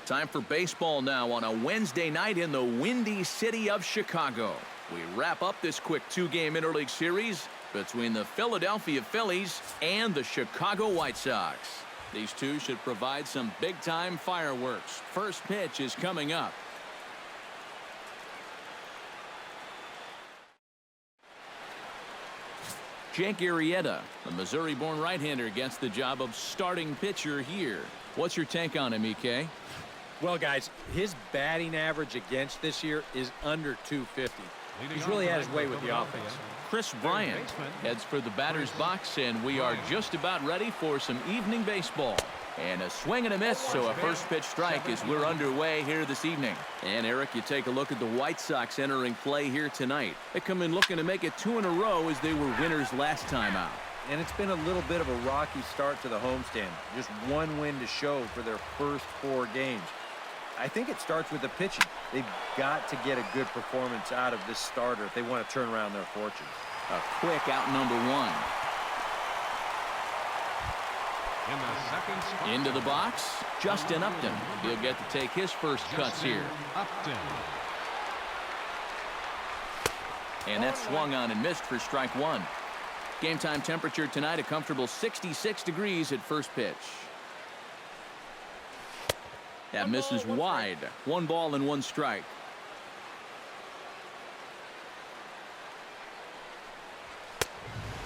Time for baseball now on a Wednesday night in the windy city of Chicago. We wrap up this quick two-game interleague series between the Philadelphia Phillies and the Chicago White Sox. These two should provide some big-time fireworks. First pitch is coming up. Jake Arrieta, the Missouri-born right-hander, gets the job of starting pitcher here. What's your take on him, EK? Well, guys, his batting average against this year is under 250. He's really had his way with the offense. Chris Bryant heads for the batter's box, and we are just about ready for some evening baseball. And a swing and a miss, so a first pitch strike as we're underway here this evening. And Eric, you take a look at the White Sox entering play here tonight. They come in looking to make it 2 in a row as they were winners last time out. And it's been a little bit of a rocky start to the homestand. Just one win to show for their first 4 games. I think it starts with the pitching. They've got to get a good performance out of this starter if they want to turn around their fortunes. A quick out number 1. Into the box, Justin Upton. He'll get to take his first cuts here. And that swung on and missed for strike 1. Game time temperature tonight, a comfortable 66 degrees at first pitch. That misses wide. 1 ball and 1 strike.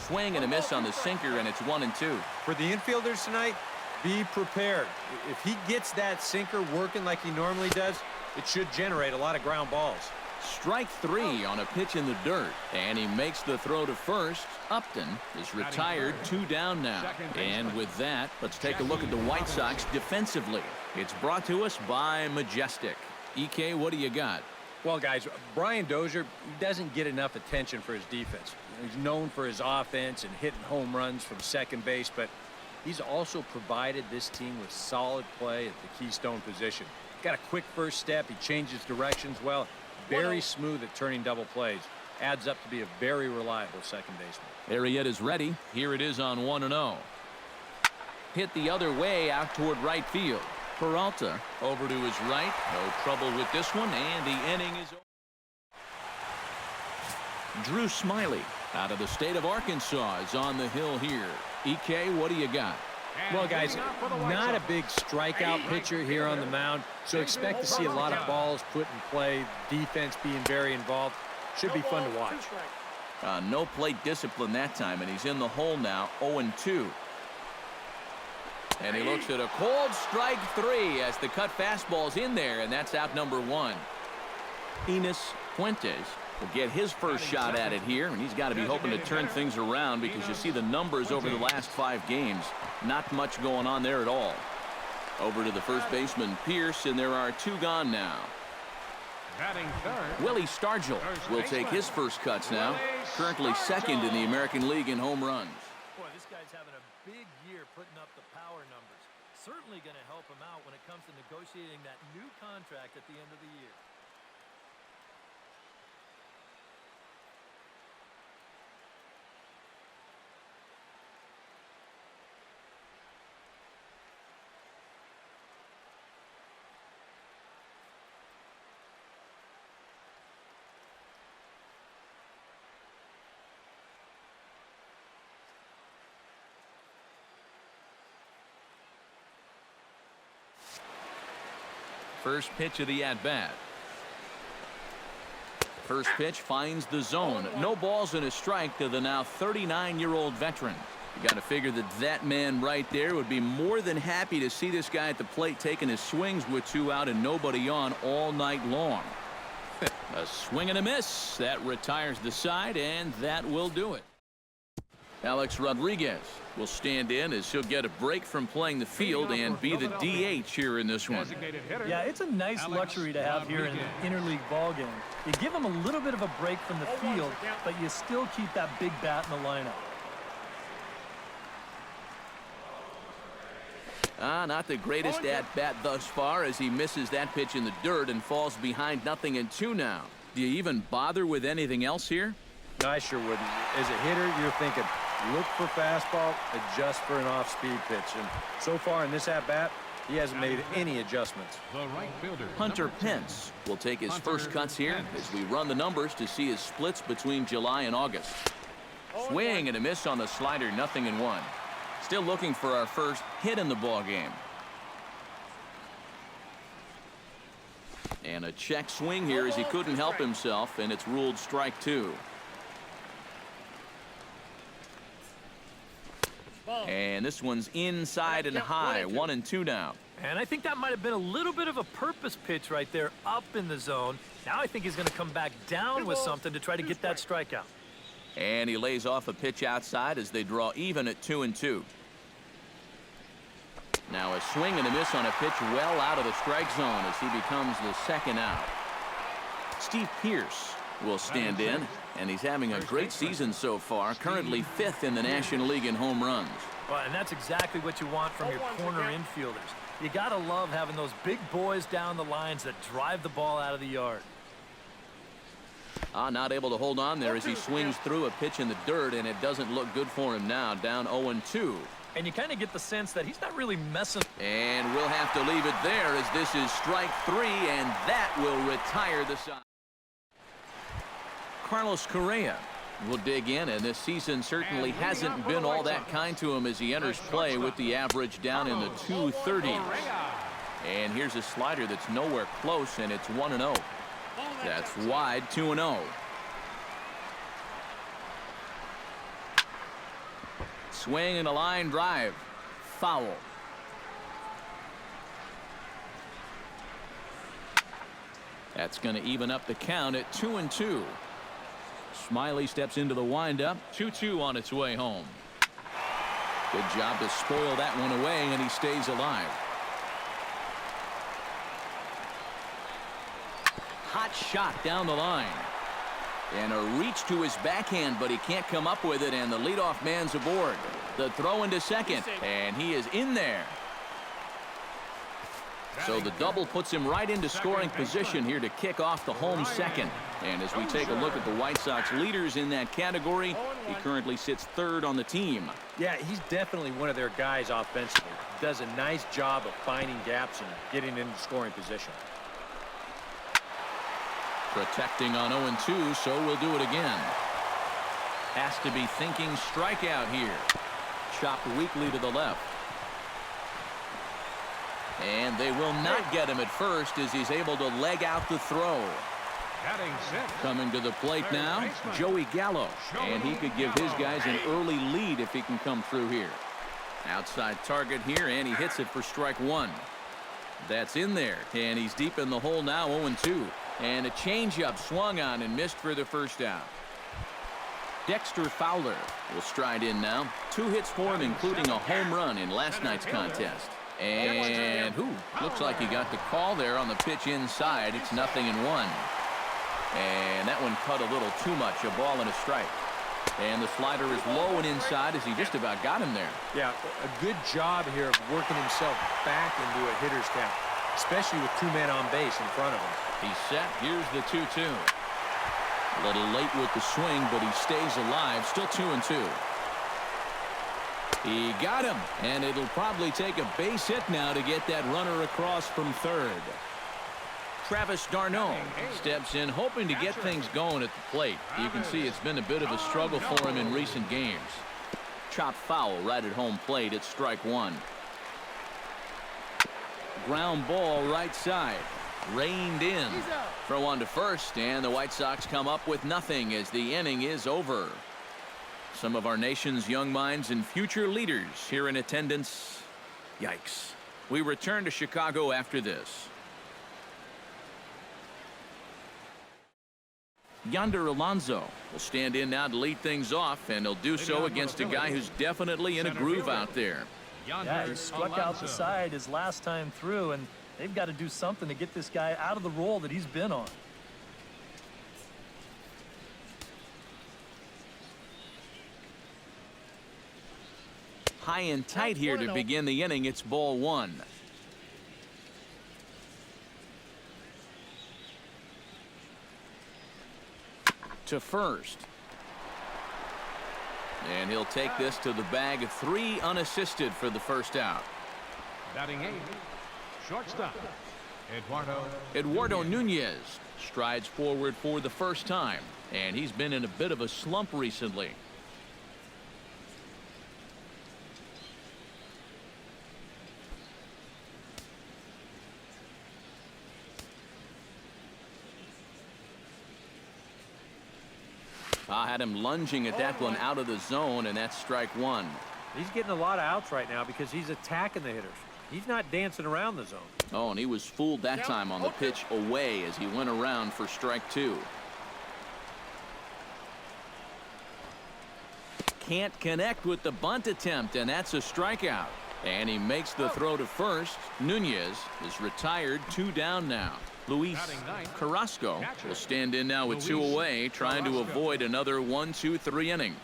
Swing and a miss on the sinker, and it's 1-2. For the infielders tonight, be prepared. If he gets that sinker working like he normally does, it should generate a lot of ground balls. Strike 3 on a pitch in the dirt, and he makes the throw to first. Upton is retired, 2 down now. And with that, let's take a look at the White Sox defensively. It's brought to us by Majestic. EK, what do you got? Well, guys, Brian Dozier doesn't get enough attention for his defense. He's known for his offense and hitting home runs from second base, but he's also provided this team with solid play at the keystone position. Got a quick first step. He changes directions well. Very smooth at turning double plays. Adds up to be a very reliable second baseman. Arrieta's ready. Here it is on 1-0. Hit the other way out toward right field. Peralta over to his right. No trouble with this one, and the inning is over. Drew Smiley out of the state of Arkansas is on the hill here. EK, what do you got? Well, guys, not a big strikeout pitcher here on the mound, so expect to see a lot of balls put in play, defense being very involved. Should be fun to watch. No plate discipline that time, and he's in the hole now, 0-2. And he looks at a cold strike 3 as the cut fastball's in there, and that's out number 1. Enos Fuentes will get his first shot at it here, and he's got to be hoping to turn things around because you see the numbers over the last 5 games. Not much going on there at all. Over to the first baseman, Pierce, and there are 2 gone now. Willie Stargell will take his first cuts now. Currently second in the American League in home runs. Boy, this guy's having a big year putting up the power numbers. Certainly going to help him out when it comes to negotiating that new contract at the end of the year. First pitch of the at-bat. First pitch finds the zone. No balls and a strike to the now 39-year-old veteran. You got to figure that man right there would be more than happy to see this guy at the plate taking his swings with 2 out and nobody on all night long. A swing and a miss. That retires the side, and that will do it. Alex Rodriguez will stand in as he'll get a break from playing the field and be the DH here in this one. Yeah, it's a nice luxury to have here in an interleague ball game. You give him a little bit of a break from the field, but you still keep that big bat in the lineup. Not the greatest at-bat thus far as he misses that pitch in the dirt and falls behind 0-2 now. Do you even bother with anything else here? No, I sure wouldn't. As a hitter, you're thinking, look for fastball, adjust for an off-speed pitch. And so far in this at-bat, He hasn't made any adjustments. The right fielder, Hunter number 10. Pence will take his Hunter first cuts here Pence. as we run the numbers to see his splits between July and August. Swing and a miss on the slider, 0-1. Still looking for our first hit in the ball game. And a check swing here as he couldn't help himself, and it's ruled strike 2. And this one's inside and high, 1-2 now. And I think that might have been a little bit of a purpose pitch right there up in the zone. Now I think he's going to come back down with something to try to get that strikeout. And he lays off a pitch outside as they draw even at 2-2. Now a swing and a miss on a pitch well out of the strike zone as he becomes the second out. Steve Pearce will stand in, and he's having a great season so far, currently 5th in the National League in home runs. Well, and that's exactly what you want from your corner infielders. You got to love having those big boys down the lines that drive the ball out of the yard. Not able to hold on there as he swings through a pitch in the dirt, and it doesn't look good for him now, down 0-2. And you kind of get the sense that he's not really messing. And we'll have to leave it there as this is strike 3, and that will retire the side. Carlos Correa will dig in, and this season certainly hasn't been all that kind to him as he enters play with the average down in the 230s. And here's a slider that's nowhere close, and it's 1-0. That's wide, 2-0. Swing and a line drive. Foul. That's going to even up the count at 2-2. Smiley steps into the windup. 2-2 on its way home. Good job to spoil that one away, and he stays alive. Hot shot down the line. And a reach to his backhand, but he can't come up with it, and the leadoff man's aboard. The throw into second, and he is in there. So the double puts him right into scoring position here to kick off the home second. And as we take a look at the White Sox leaders in that category, he currently sits 3rd on the team. Yeah, he's definitely one of their guys offensively. Does a nice job of finding gaps and getting into scoring position. Protecting on 0-2, so we'll do it again. Has to be thinking strikeout here. Chopped weakly to the left. And they will not get him at first as he's able to leg out the throw. Coming to the plate now, Joey Gallo. And he could give his guys an early lead if he can come through here. Outside target here, and he hits it for strike 1. That's in there, and he's deep in the hole now, 0-2. And a changeup swung on and missed for the first out. Dexter Fowler will stride in now. 2 hits for him, including a home run in last night's contest. And looks like he got the call there on the pitch inside. It's 0-1. And that one cut a little too much, a ball and a strike. And the slider is low and inside as he just about got him there. Yeah, a good job here of working himself back into a hitter's count, especially with 2 men on base in front of him. He's set. Here's the 2-2. A little late with the swing, but he stays alive. Still 2-2. He got him, and it'll probably take a base hit now to get that runner across from 3rd. Travis d'Arnaud steps in, hoping to get things going at the plate. You can see it's been a bit of a struggle for him in recent games. Chopped foul right at home plate. It's strike 1. Ground ball right side. Reined in. Throw on to first, and the White Sox come up with nothing as the inning is over. Some of our nation's young minds and future leaders here in attendance. Yikes. We return to Chicago after this. Yonder Alonso will stand in now to lead things off, and he'll do so against a guy who's definitely in a groove out there. Yeah, he struck out the side his last time through, and they've got to do something to get this guy out of the role that he's been on. High and tight here to begin the inning. It's ball 1. To first. And he'll take this to the bag of 3 unassisted for the first out. Batting 8, Shortstop, Eduardo Nunez strides forward for the first time, and he's been in a bit of a slump recently. I had him lunging at that one out of the zone, and that's strike one. He's getting a lot of outs right now because he's attacking the hitters. He's not dancing around the zone. Oh, and he was fooled that time on the pitch away as he went around for strike two. Can't connect with the bunt attempt, and that's a strikeout. And he makes the throw to first. Nunez is retired, 2 down now. Luis Carrasco will stand in now with 2 away, trying to avoid another 1-2-3 inning.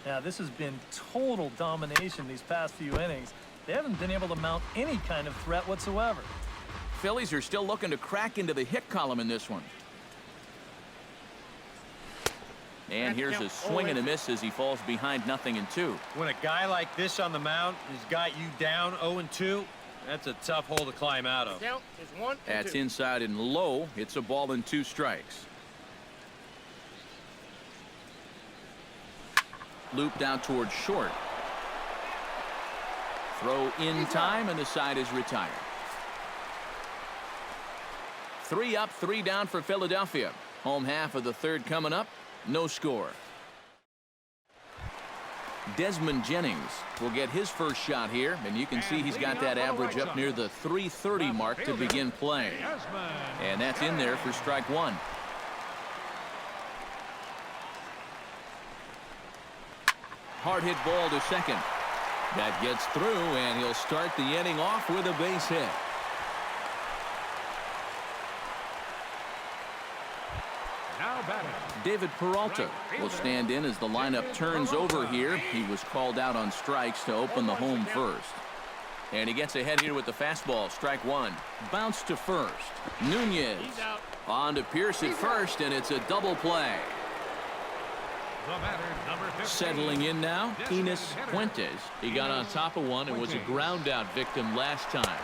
Yeah, this has been total domination these past few innings. They haven't been able to mount any kind of threat whatsoever. Phillies are still looking to crack into the hit column in this one. And here's a swing and a miss as he falls behind 0-2. When a guy like this on the mound has got you down 0-2, that's a tough hole to climb out of. That's inside and low. It's a ball and 2 strikes. Looped out towards short. Throw in time, and the side is retired. 3 up, 3 down for Philadelphia. Home half of the third coming up. No score. Desmond Jennings will get his first shot here, and you can see he's got that average up near the .330 mark to begin play. And that's in there for strike one. Hard hit ball to second. That gets through, and he'll start the inning off with a base hit. David Peralta will stand in as the lineup turns over here. He was called out on strikes to open the home first. And he gets ahead here with the fastball. Strike one. Bounce to first. Nunez on to Pierce at first, and it's a double play. Settling in now, Enos Fuentes. He got on top of one and was a ground out victim last time.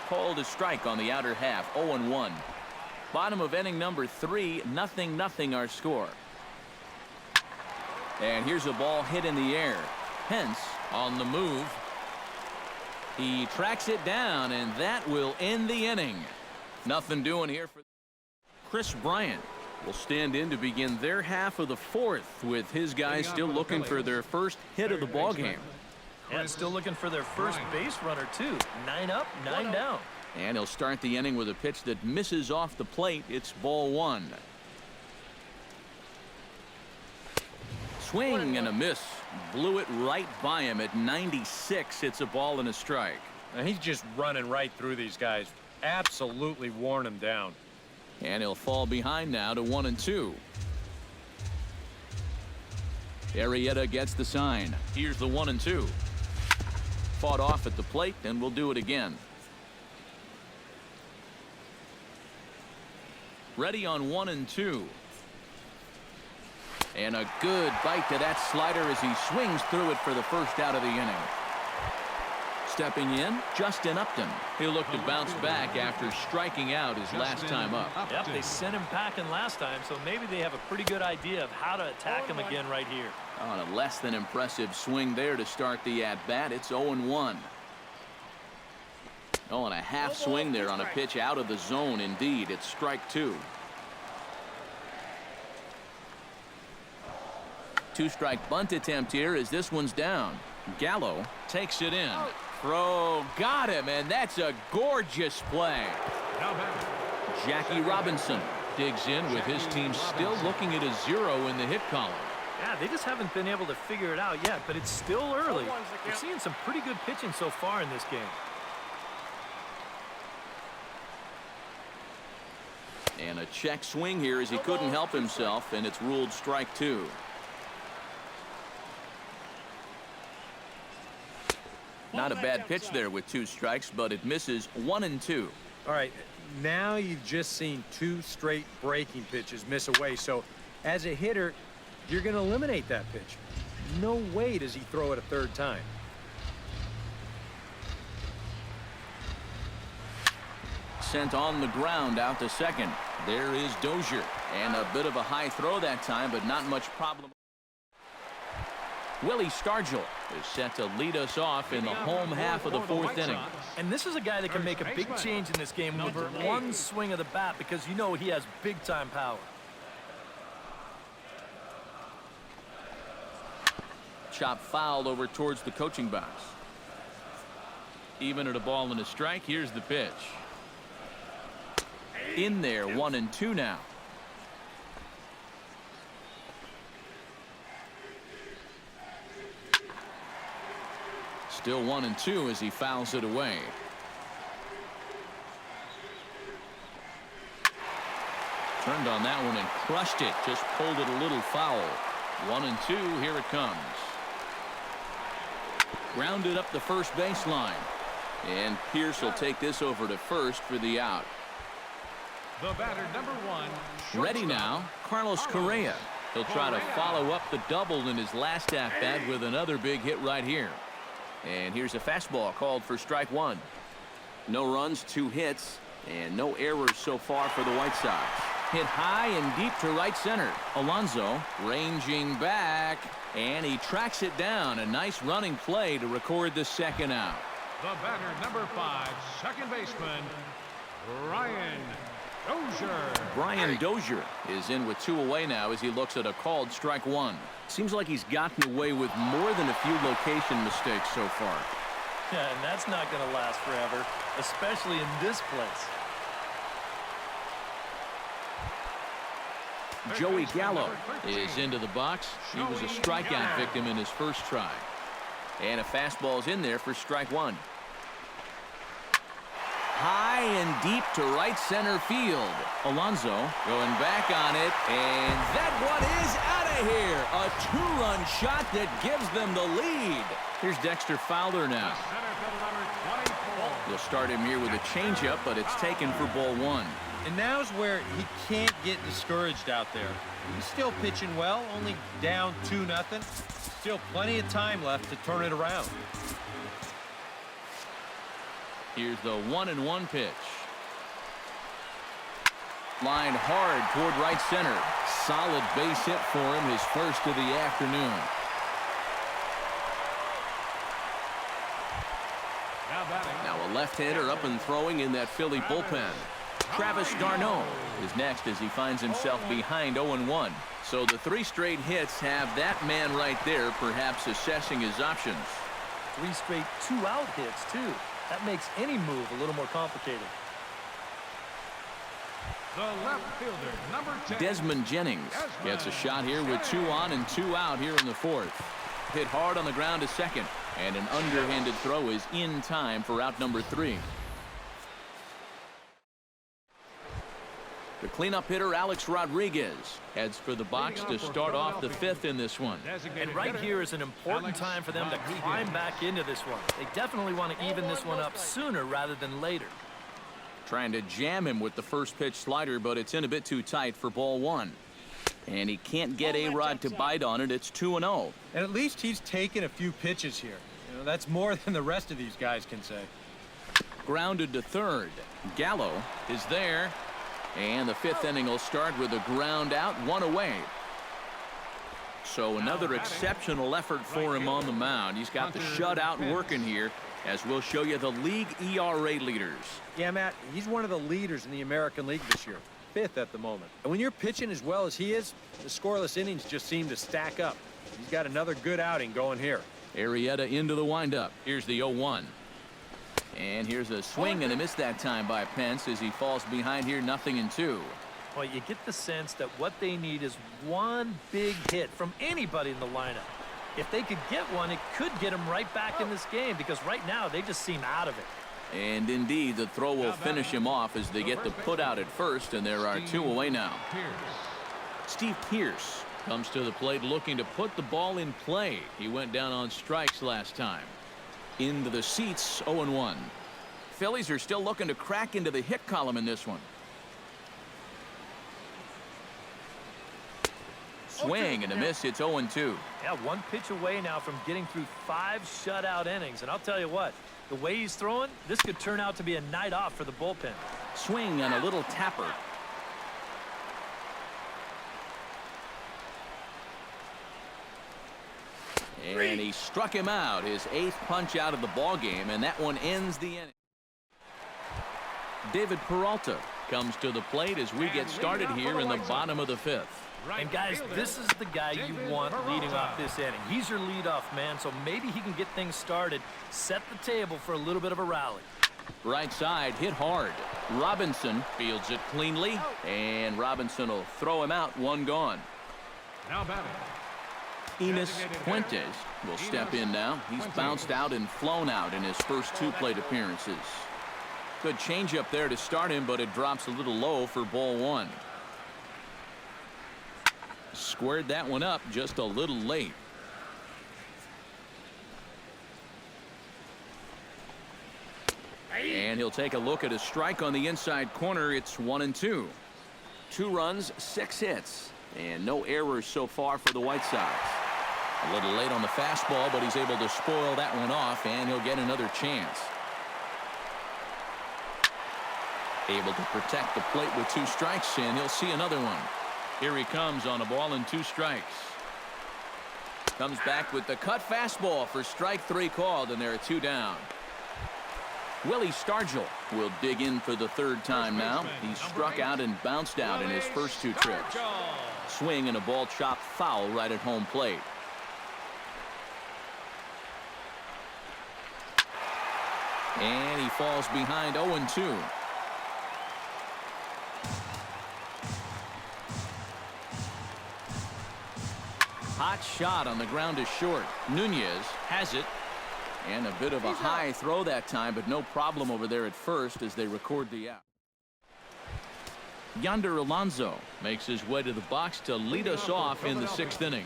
Called a strike on the outer half. 0-1. Bottom of inning number 3, 0-0 our score. And here's a ball hit in the air. Pence on the move. He tracks it down, and that will end the inning. Nothing doing here for Chris Bryant. Will stand in to begin their half of the fourth, with his guys still looking for their first hit of the ballgame. And still looking for their first base runner, too. 9 up, 9 down. And he'll start the inning with a pitch that misses off the plate. It's ball one. Swing and a miss. Blew it right by him at 96. It's a ball and a strike. Now he's just running right through these guys. Absolutely worn them down. And he'll fall behind now to 1-2. Arrieta gets the sign. Here's the 1-2. Fought off at the plate, and we'll do it again. Ready on 1-2. And a good bite to that slider as he swings through it for the first out of the inning. Stepping in, Justin Upton. He'll look to bounce back after striking out his last time up. Yep, they sent him packing last time, so maybe they have a pretty good idea of how to attack him again right here. On a less than impressive swing there to start the at-bat. It's 0-1. Oh, and a half swing there on a pitch out of the zone. Indeed, it's strike two. 2-strike bunt attempt here as this one's down. Gallo takes it in. Throw got him, and that's a gorgeous play. Jackie Robinson digs in with his team still looking at a 0 in the hit column. Yeah, they just haven't been able to figure it out yet, but it's still early. We're seeing some pretty good pitching so far in this game. And a check swing here as he couldn't help himself, and it's ruled strike two. Not a bad pitch there with 2 strikes, but it misses 1-2. All right, now you've just seen 2 straight breaking pitches miss away. So as a hitter, you're going to eliminate that pitch. No way does he throw it a 3rd time. sent on the ground out to second. There is Dozier. And a bit of a high throw that time, but not much problem. Willie Stargell is set to lead us off in the home half of the fourth inning. And this is a guy that can make a big change in this game with one swing of the bat, because you know he has big-time power. Chop fouled over towards the coaching box. Even at a ball and a strike, here's the pitch. In there, 1-2 now. Still 1-2 as he fouls it away. Turned on that one and crushed it. Just pulled it a little foul. 1-2. Here it comes. Grounded up the first baseline. And Pierce will take this over to first for the out. The batter, number 1. Ready now, Carlos Correa. He'll try to follow up the double in his last at-bat with another big hit right here. And here's a fastball called for strike one. No runs, 2 hits, and no errors so far for the White Sox. Hit high and deep to right center. Alonso ranging back, and he tracks it down. A nice running play to record the second out. The batter, number 5, second baseman, Brian Dozier. Brian Dozier is in with 2 away now as he looks at a called strike one. Seems like he's gotten away with more than a few location mistakes so far. Yeah, and that's not going to last forever, especially in this place. Joey Gallo is into the box. He was a strikeout victim in his first try. And a fastball's in there for strike one. High and deep to right center field. Alonso going back on it, and that one is out of here. A 2-run shot that gives them the lead. Here's Dexter Fowler now. They'll start him here with a changeup, but it's taken for ball 1. And now's where he can't get discouraged out there. He's still pitching well, only down 2-0. Still plenty of time left to turn it around. Here's the 1-1 pitch. Line hard toward right center. Solid base hit for him, his first of the afternoon. Now a left-hander up and throwing in that Philly bullpen. Travis d'Arnaud is next as he finds himself behind 0-1. So the 3 straight hits have that man right there, perhaps assessing his options. 3 straight 2-out hits, too. That makes any move a little more complicated. The left fielder, number 10. Desmond Jennings gets a shot here with 2 on and 2 out here in the fourth. Hit hard on the ground to second, and an underhanded throw is in time for out number 3. The cleanup hitter, Alex Rodriguez, heads for the box to start off the 5th in this one. And right here is an important time for them to climb back into this one. They definitely want to even this one up sooner rather than later. Trying to jam him with the first pitch slider, but it's in a bit too tight for ball 1. And he can't get A-Rod to bite on it. It's 2-0. And at least he's taken a few pitches here. You know, that's more than the rest of these guys can say. Grounded to third. Gallo is there. And the 5th inning will start with a ground out, 1 away. So another exceptional effort for him on the mound. He's got the shutout working here, as we'll show you the league ERA leaders. Yeah, Matt, he's one of the leaders in the American League this year. 5th at the moment. And when you're pitching as well as he is, the scoreless innings just seem to stack up. He's got another good outing going here. Arrieta into the windup. Here's the 0-1. And here's a swing and a miss that time by Pence as he falls behind here, 0-2. Well, you get the sense that what they need is one big hit from anybody in the lineup. If they could get one, it could get them right back in this game, because right now they just seem out of it. And indeed, the throw will finish him off as they get the put out at first, and there are 2 away now. Steve Pierce comes to the plate looking to put the ball in play. He went down on strikes last time. Into the seats, 0-1. Phillies are still looking to crack into the hit column in this one. Swing and a miss. It's 0-2. Yeah, 1 pitch away now from getting through 5 shutout innings. And I'll tell you what, the way he's throwing, this could turn out to be a night off for the bullpen. Swing and a little tapper. And he struck him out, his 8th punch out of the ball game, and that one ends the inning. David Peralta comes to the plate as we get started here in the bottom of the 5th. And guys, this is the guy you want leading off this inning. He's your leadoff man, so maybe he can get things started, set the table for a little bit of a rally. Right side, hit hard. Robinson fields it cleanly, and Robinson will throw him out, 1 gone. Now batting. Enos Fuentes will step in now. He's bounced out and flown out in his first 2 plate appearances. Good changeup there to start him, but it drops a little low for ball 1. Squared that one up just a little late. And he'll take a look at a strike on the inside corner. It's 1-2. 2 runs, 6 hits, and no errors so far for the White Sox. A little late on the fastball, but he's able to spoil that one off, and he'll get another chance. Able to protect the plate with 2 strikes, and he'll see another one. Here he comes on a ball and 2 strikes. Comes back with the cut fastball for strike 3 called, and there are 2 down. Willie Stargell will dig in for the 3rd time now. He struck out and bounced out in his first 2 trips. Swing and a ball chopped foul right at home plate. And he falls behind 0-2. Hot shot on the ground is short. Nunez has it. And a bit of a high throw that time, but no problem over there at first as they record the out. Yonder Alonso makes his way to the box to lead us off in the 6th inning.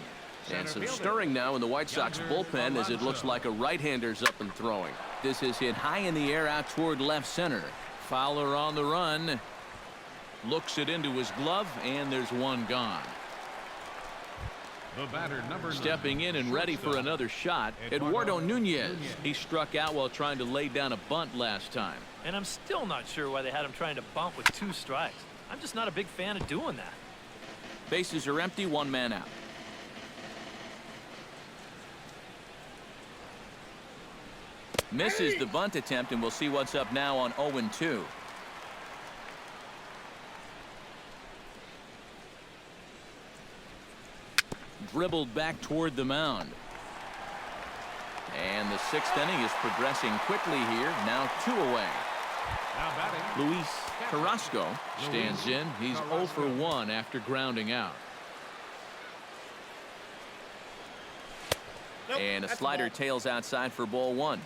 And some stirring now in the White Sox bullpen as it looks like a right-hander's up and throwing. This is hit high in the air out toward left center. Fowler on the run. Looks it into his glove, and there's 1 gone. The batter, number 9. Stepping in and ready for another shot, Eduardo Nunez. He struck out while trying to lay down a bunt last time. And I'm still not sure why they had him trying to bunt with 2 strikes. I'm just not a big fan of doing that. Bases are empty, 1 man out. Misses the bunt attempt, and we'll see what's up now on 0-2. Dribbled back toward the mound. And the 6th inning is progressing quickly here. Now 2 away. Now batting. Luis Carrasco stands in. He's 0 for 1 after grounding out. And a slider tails outside for ball 1.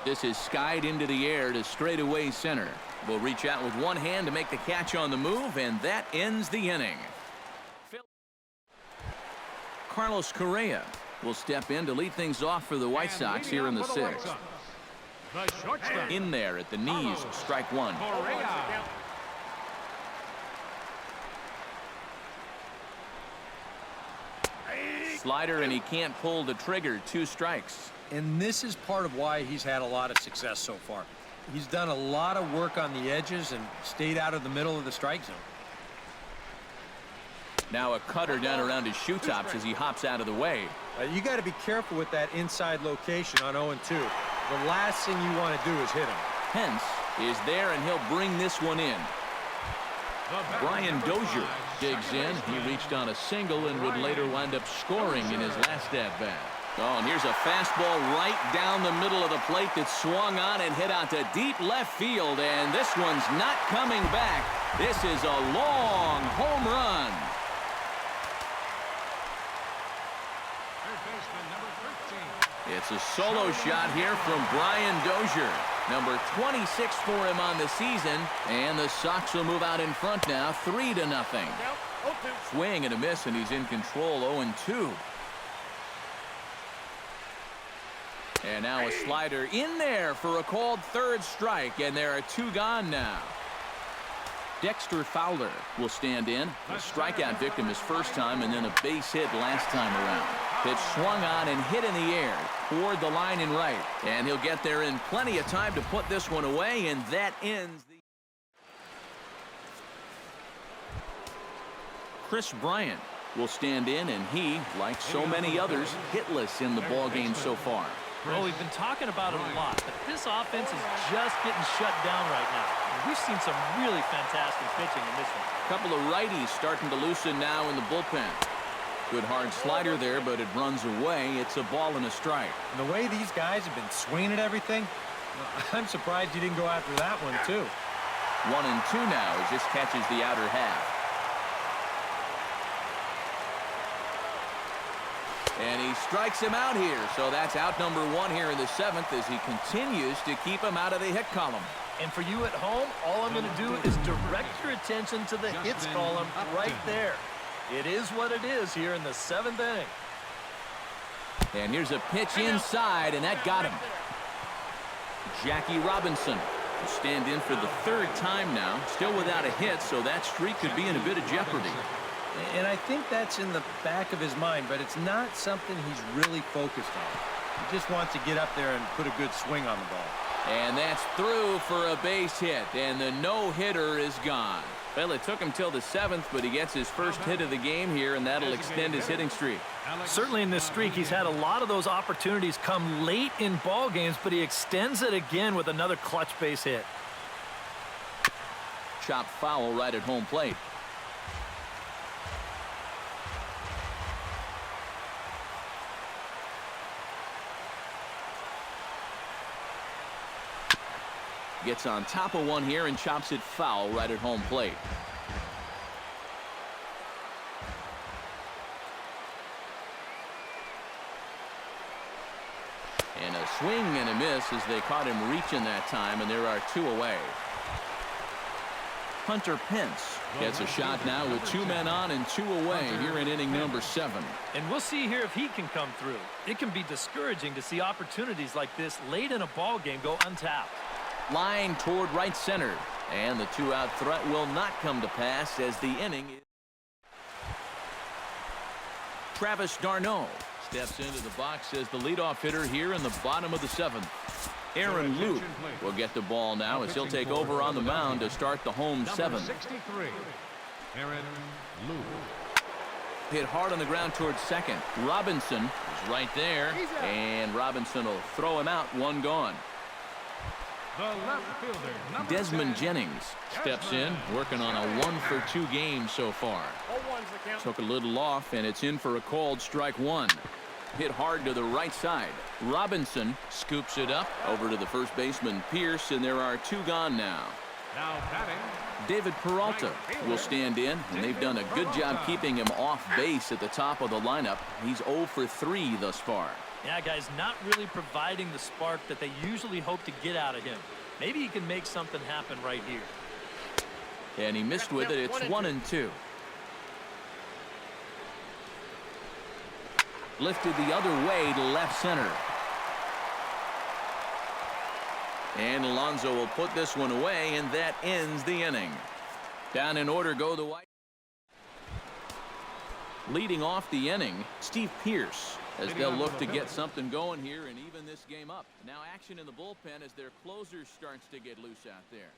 This is skied into the air to straightaway center. Will reach out with 1 hand to make the catch on the move, and that ends the inning. Carlos Correa will step in to lead things off for the White Sox here in the 6th. In there at the knees, strike 1. Slider, and he can't pull the trigger. 2 strikes. And this is part of why he's had a lot of success so far. He's done a lot of work on the edges and stayed out of the middle of the strike zone. Now a cutter down around his shoe tops as he hops out of the way. You got to be careful with that inside location on 0-2. The last thing you want to do is hit him. Pence is there, and he'll bring this one in. Brian Dozier digs in. He reached on a single and would later wind up scoring in his last at-bat. Oh, and here's a fastball right down the middle of the plate that swung on and hit out to deep left field, and this one's not coming back. This is a long home run. It's a solo shot here from Brian Dozier. Number 26 for him on the season, and the Sox will move out in front now, 3-0. Swing and a miss, and he's in control, 0-2. And now a slider in there for a called 3rd strike, and there are 2 gone now. Dexter Fowler will stand in. A strikeout victim his first time, and then a base hit last time around. Pitch swung on and hit in the air. toward the line and right. And he'll get there in plenty of time to put this one away, and that ends the... Chris Bryant will stand in, and he, like so many others, hitless in the ballgame so far. Well, we've been talking about it a lot, but this offense is just getting shut down right now. And we've seen some really fantastic pitching in this one. A couple of righties starting to loosen now in the bullpen. Good hard slider there, but it runs away. It's a ball and a strike. And the way these guys have been swinging at everything, I'm surprised you didn't go after that one, too. 1-2 now as this catches the outer half. And he strikes him out here, so that's out number 1 here in the 7th as he continues to keep him out of the hit column. And for you at home, all I'm going to do is direct your attention to the hits column right there. It is what it is here in the 7th inning. And here's a pitch inside, and that got him. Jackie Robinson will stand in for the 3rd time now, still without a hit, so that streak could be in a bit of jeopardy. And I think that's in the back of his mind, but it's not something he's really focused on. He just wants to get up there and put a good swing on the ball. And that's through for a base hit, and the no-hitter is gone. Well, it took him till the 7th, but he gets his first hit of the game here, and that'll extend his hitting streak. Certainly in this streak, he's had a lot of those opportunities come late in ball games, but he extends it again with another clutch base hit. Chopped foul right at home plate. Gets on top of one here and chops it foul right at home plate. And a swing and a miss as they caught him reaching that time, and there are 2 away. Hunter Pence gets a shot now with 2 men on and 2 away here in inning number 7. And we'll see here if he can come through. It can be discouraging to see opportunities like this late in a ball game go untapped. Line toward right center, and the 2-out threat will not come to pass as the inning is... Travis d'Arnaud steps into the box as the leadoff hitter here in the bottom of the 7th. Aaron Loup will get the ball now as he'll take over on the mound to start the home 7th. 63, Aaron Loup. Hit hard on the ground towards second. Robinson is right there, and Robinson will throw him out. 1 gone. The left fielder, Desmond Jennings steps in, working on a 1-for-2 game so far. Took a little off, and it's in for a called strike 1. Hit hard to the right side. Robinson scoops it up over to the first baseman Pierce, and there are 2 gone now. Now batting, David Peralta will stand in, and they've done a good job keeping him off base at the top of the lineup. He's 0 for 3 thus far. Yeah, guys, not really providing the spark that they usually hope to get out of him. Maybe he can make something happen right here. And he missed with it. It's 1-2. Lifted the other way to left center. And Alonso will put this one away, and that ends the inning. Down in order go the White. Leading off the inning, Steve Pierce, as they'll look to get something going here and even this game up. Now action in the bullpen as their closer starts to get loose out there.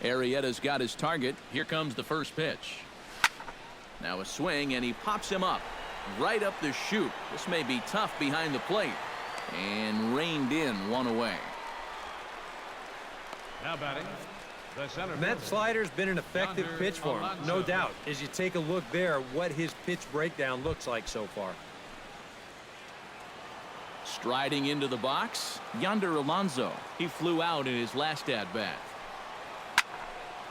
Arrieta's got his target. Here comes the first pitch. Now a swing, and he pops him up right up the chute. This may be tough behind the plate, and reined in, one away. Now batting, the center And that fielder, slider's been an effective Yonder pitch for him, no Alonso. doubt. As you take a look there, what his pitch breakdown looks like so far. Striding into the box, Yonder Alonso. He flew out in his last at-bat.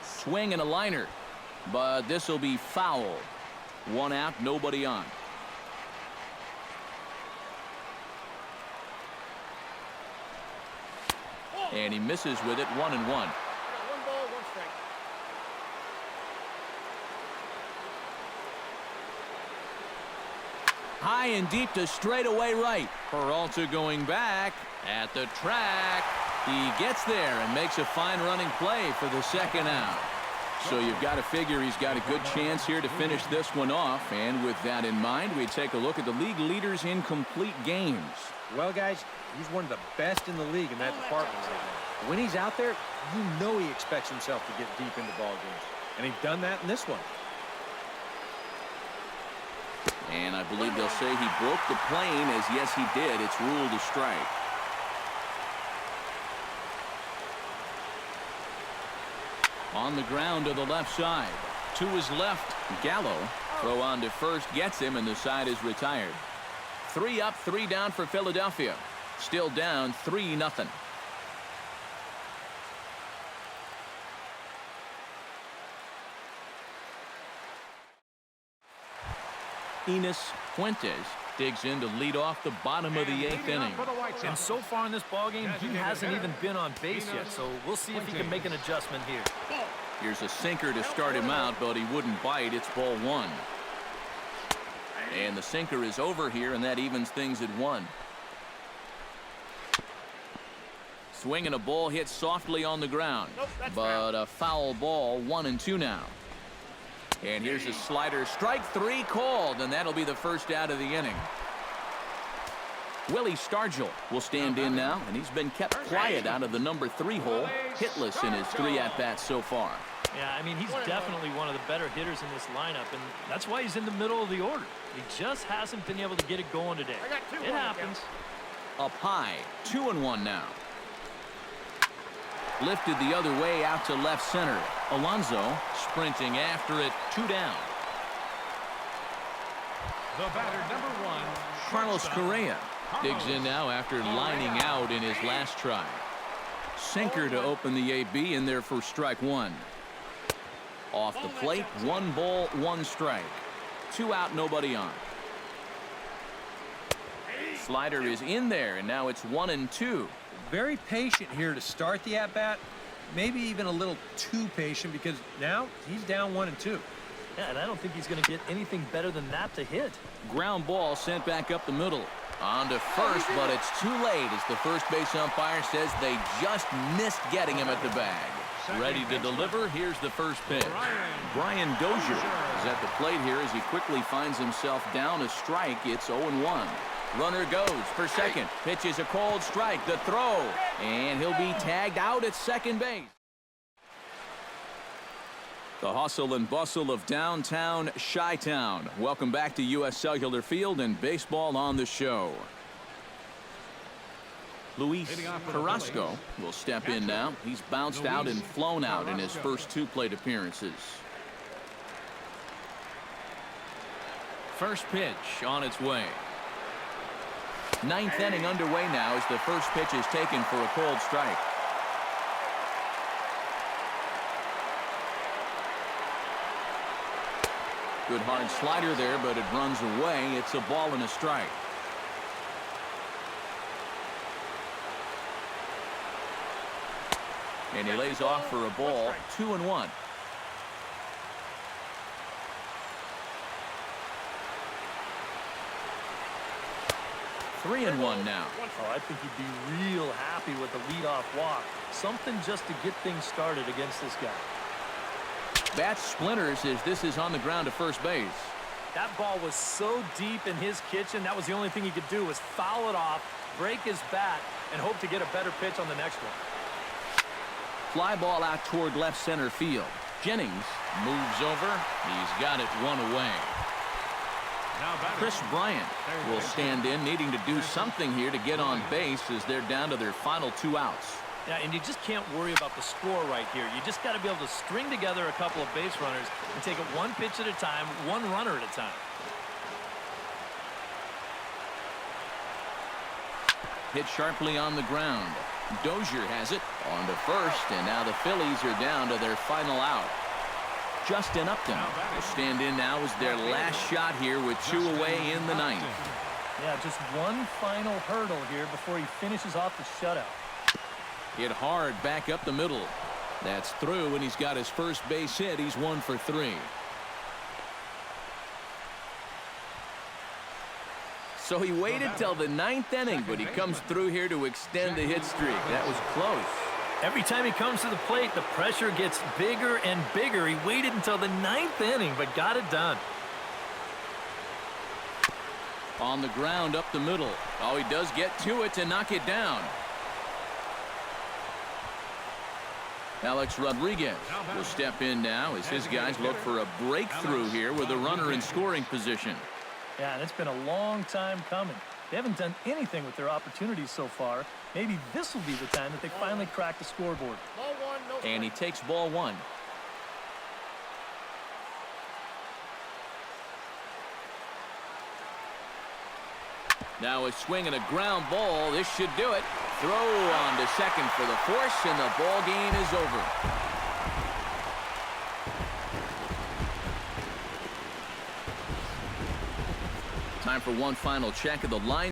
Swing and a liner, but this will be foul. One out, nobody on. And he misses with it, 1-1. One ball, one strike. High and deep to straightaway right. Peralta going back at the track. He gets there and makes a fine running play for the second out. So you've got to figure he's got a good chance here to finish this one off. And with that in mind, we take a look at the league leaders in complete games. Well, guys, he's one of the best in the league in that department right now. When he's out there, you know he expects himself to get deep into ball games. And he's done that in this one. And I believe they'll say he broke the plane, as yes he did. It's ruled a strike. On the ground to the left side. To his left, Gallo. Throw on to first gets him, and the side is retired. 3 up, 3 down for Philadelphia. Still down 3-0. Enos Fuentes digs in to lead off the bottom of the 8th inning. for the White And Sox. so far in this ballgame, he Designated hasn't hitter, even been on base yet, so we'll see if he can make an adjustment here. Here's a sinker to start him out, but he wouldn't bite. It's ball 1. And the sinker is over here, and that evens things at 1. Swing and a ball hit softly on the ground. But a foul ball, 1-2 now. And here's a slider. Strike 3 called, and that'll be the first out of the inning. Willie Stargell will stand in now, and he's been kept quiet out of the number 3 hole. Hitless in his 3 at-bats so far. Yeah, I mean, he's definitely one of the better hitters in this lineup, and that's why he's in the middle of the order. He just hasn't been able to get it going today. It happens. Up high, 2-1 now. Lifted the other way out to left center. Alonso sprinting after it, 2 down. The batter, number 1, Carlos shortstop, Correa digs Carlos in now after lining out in his last try. Sinker to open the AB, in there for strike 1. Off the plate, 1 ball, 1 strike. 2 out, nobody on. Slider is in there, and now it's 1-2. Very patient here to start the at-bat. Maybe even a little too patient, because now he's down 1-2. Yeah, and I don't think he's going to get anything better than that to hit. Ground ball sent back up the middle. On to first, but it's too late as the first base umpire says they just missed getting him at the bag. Ready to deliver. Here's the first pitch. Brian Dozier is at the plate here as he quickly finds himself down a strike. It's 0-1. Runner goes for second. Pitch is a called strike. The throw. And he'll be tagged out at second base. The hustle and bustle of downtown Chi-Town. Welcome back to U.S. Cellular Field and baseball on the show. Luis Carrasco will step in now. He's bounced out and flown out in his first 2 plate appearances. First pitch on its way. 9th inning underway now as the first pitch is taken for a called strike. Good hard slider there, but it runs away. It's a ball and a strike. And he lays off for a ball, 2-1. Three and one now. Oh, I think he'd be real happy with the leadoff walk. Something just to get things started against this guy. Bat splinters as this is on the ground to first base. That ball was so deep in his kitchen, that was the only thing he could do was foul it off, break his bat, and hope to get a better pitch on the next one. Fly ball out toward left center field. Jennings moves over. He's got it one away. Now batting. Chris Bryant will stand in, needing to do something here to get on base as they're down to their final 2 outs. Yeah, and you just can't worry about the score right here. You just got to be able to string together a couple of base runners and take it one pitch at a time, one runner at a time. Hit sharply on the ground. Dozier has it on to first, and now the Phillies are down to their final out. Justin Upton will stand in now as their last shot here with 2 away in the 9th. Yeah, just one final hurdle here before he finishes off the shutout. Hit hard back up the middle. That's through, and he's got his first base hit. He's 1 for 3. So he waited till the 9th inning, but he comes through here to extend the hit streak. That was close. Every time he comes to the plate, the pressure gets bigger and bigger. He waited until the 9th inning, but got it done. On the ground up the middle. Oh, he does get to it to knock it down. Alex Rodriguez will step in now as his guys look for a breakthrough here with a runner in scoring position. Yeah, and it's been a long time coming. They haven't done anything with their opportunities so far. Maybe this will be the time that they finally crack the scoreboard. Ball 1, no strike. And he takes ball 1. Now a swing and a ground ball. This should do it. Throw on to second for the force, and the ball game is over. Time for one final check of the line.